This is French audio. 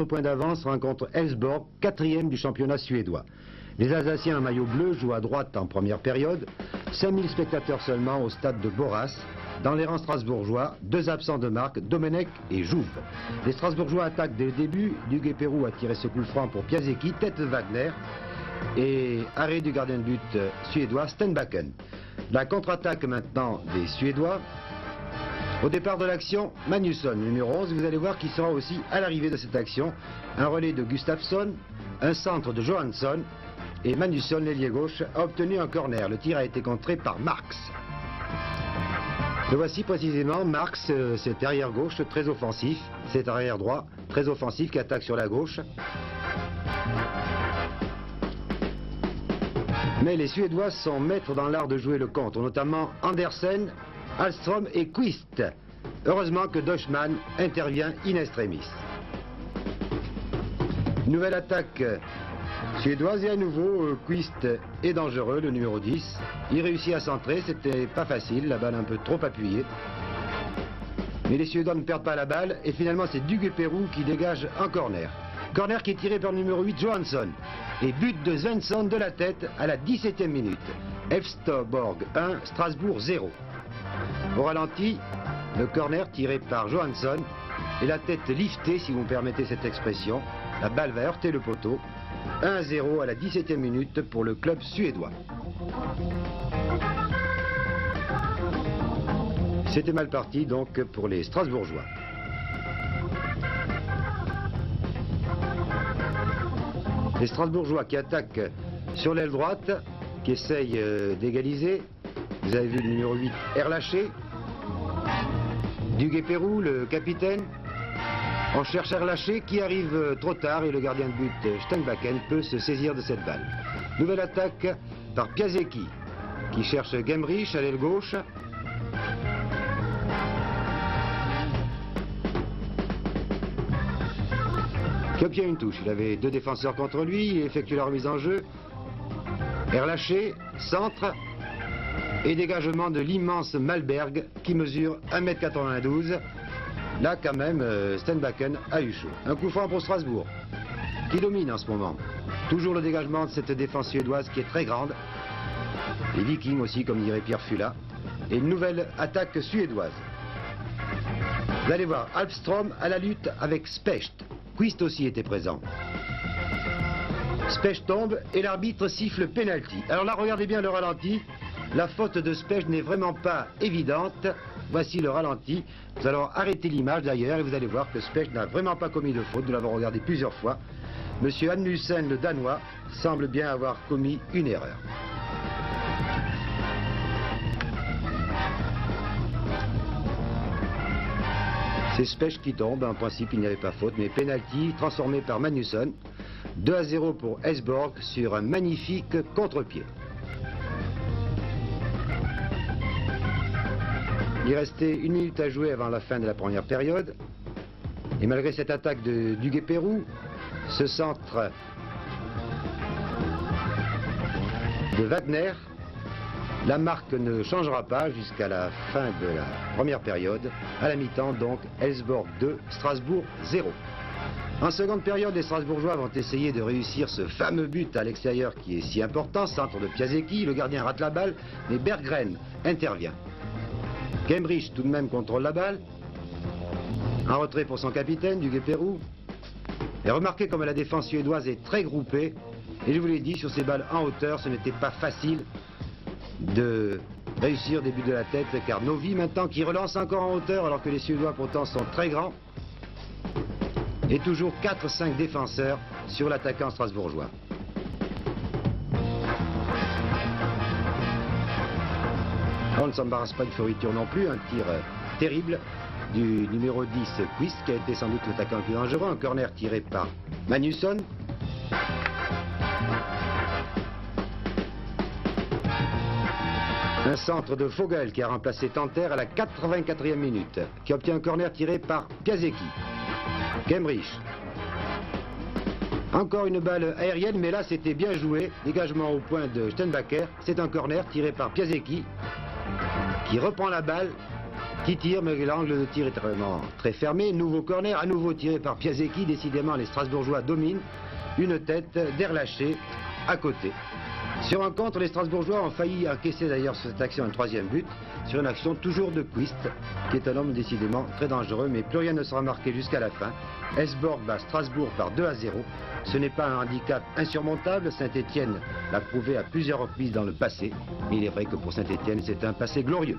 4 points d'avance rencontre Elfsborg, 4e du championnat suédois. Les Alsaciens en maillot bleu jouent à droite en première période. 5000 spectateurs seulement au stade de Boras. Dans les rangs strasbourgeois, 2 absents de marque, Domenech et Jouve. Les Strasbourgeois attaquent dès le début. Duguay-Pérou a tiré ce coup franc pour Piasecki, tête de Wagner. Et arrêt du gardien de but suédois, Stenbacken. La contre-attaque maintenant des Suédois. Au départ de l'action, Magnusson, numéro 11, vous allez voir qu'il sera aussi à l'arrivée de cette action. Un relais de Gustafsson, un centre de Johansson, et Magnusson, l'ailier gauche, a obtenu un corner. Le tir a été contré par Marx. Le voici précisément, Marx, cet arrière gauche très offensif, cet arrière droit très offensif qui attaque sur la gauche. Mais les Suédois sont maîtres dans l'art de jouer le contre, notamment Andersen, Alström et Quist. Heureusement que Deutschmann intervient in extremis. Nouvelle attaque suédoise et à nouveau Quist est dangereux, le numéro 10. Il réussit à centrer, c'était pas facile, la balle un peu trop appuyée. Mais les Suédois ne perdent pas la balle et finalement c'est Duguay-Pérou qui dégage un corner. Corner qui est tiré par le numéro 8, Johansson. Et but de Svensson de la tête à la 17e minute. Elfsborg 1, Strasbourg 0. Au ralenti, le corner tiré par Johansson et la tête liftée, si vous me permettez cette expression. La balle va heurter le poteau. 1-0 à la 17e minute pour le club suédois. C'était mal parti donc pour les Strasbourgeois. Les Strasbourgeois qui attaquent sur l'aile droite, qui essayent d'égaliser. Vous avez vu le numéro 8, Erlaché. Duguay-Pérou, le capitaine. On cherche Erlaché qui arrive trop tard et le gardien de but Stenbacken peut se saisir de cette balle. Nouvelle attaque par Piasecki qui cherche Gemrich à l'aile gauche. Qui obtient une touche. Il avait 2 défenseurs contre lui, il effectue la remise en jeu. Erlaché, centre et dégagement de l'immense Malberg qui mesure 1,92 m. Là, quand même, Stenbacken a eu chaud. Un coup franc pour Strasbourg, qui domine en ce moment. Toujours le dégagement de cette défense suédoise qui est très grande. Les Vikings aussi, comme dirait Pierre Fula. Et une nouvelle attaque suédoise. Vous allez voir, Alfström à la lutte avec Specht. Quist aussi était présent. Specht tombe et l'arbitre siffle penalty. Alors là, regardez bien le ralenti. La faute de Specht n'est vraiment pas évidente. Voici le ralenti. Nous allons arrêter l'image d'ailleurs et vous allez voir que Specht n'a vraiment pas commis de faute. Nous l'avons regardé plusieurs fois. Monsieur Annussen, le Danois, semble bien avoir commis une erreur. C'est Specht qui tombe. En principe, il n'y avait pas faute, mais penalty transformé par Magnusson. 2-0 pour Elfsborg sur un magnifique contre-pied. Il restait 1 minute à jouer avant la fin de la première période. Et malgré cette attaque de Duguay-Pérou, ce centre de Wagner, la marque ne changera pas jusqu'à la fin de la première période. À la mi-temps, donc, Elfsborg 2, Strasbourg 0. En seconde période, les Strasbourgeois vont essayer de réussir ce fameux but à l'extérieur qui est si important. Centre de Piasecki, le gardien rate la balle, mais Berggren intervient. Gemrich tout de même contrôle la balle. Un retrait pour son capitaine, Duguay-Pérou. Et remarquez comme la défense suédoise est très groupée. Et je vous l'ai dit, sur ces balles en hauteur, ce n'était pas facile de réussir des buts de la tête, car Novi maintenant qui relance encore en hauteur alors que les Suédois pourtant sont très grands. Et toujours 4-5 défenseurs sur l'attaquant strasbourgeois. On ne s'embarrasse pas de Fioriture non plus, un tir terrible du numéro 10 Quist qui a été sans doute l'attaquant le plus dangereux, un corner tiré par Magnusson. Un centre de Vogel qui a remplacé Tanter à la 84e minute, qui obtient un corner tiré par Piasecki. Gemrich. Encore une balle aérienne, mais là c'était bien joué. Dégagement au point de Stenbacker. C'est un corner tiré par Piasecki, qui reprend la balle qui tire, mais l'angle de tir est vraiment très fermé. Nouveau corner, à nouveau tiré par Piasecki. Décidément, les Strasbourgeois dominent. Une tête d'air lâché à côté. Sur un contre, les Strasbourgeois ont failli encaisser d'ailleurs sur cette action un troisième but, sur une action toujours de Quist, qui est un homme décidément très dangereux, mais plus rien ne sera marqué jusqu'à la fin. Esborg bat Strasbourg par 2-0. Ce n'est pas un handicap insurmontable, Saint-Étienne l'a prouvé à plusieurs reprises dans le passé, mais il est vrai que pour Saint-Étienne, c'est un passé glorieux.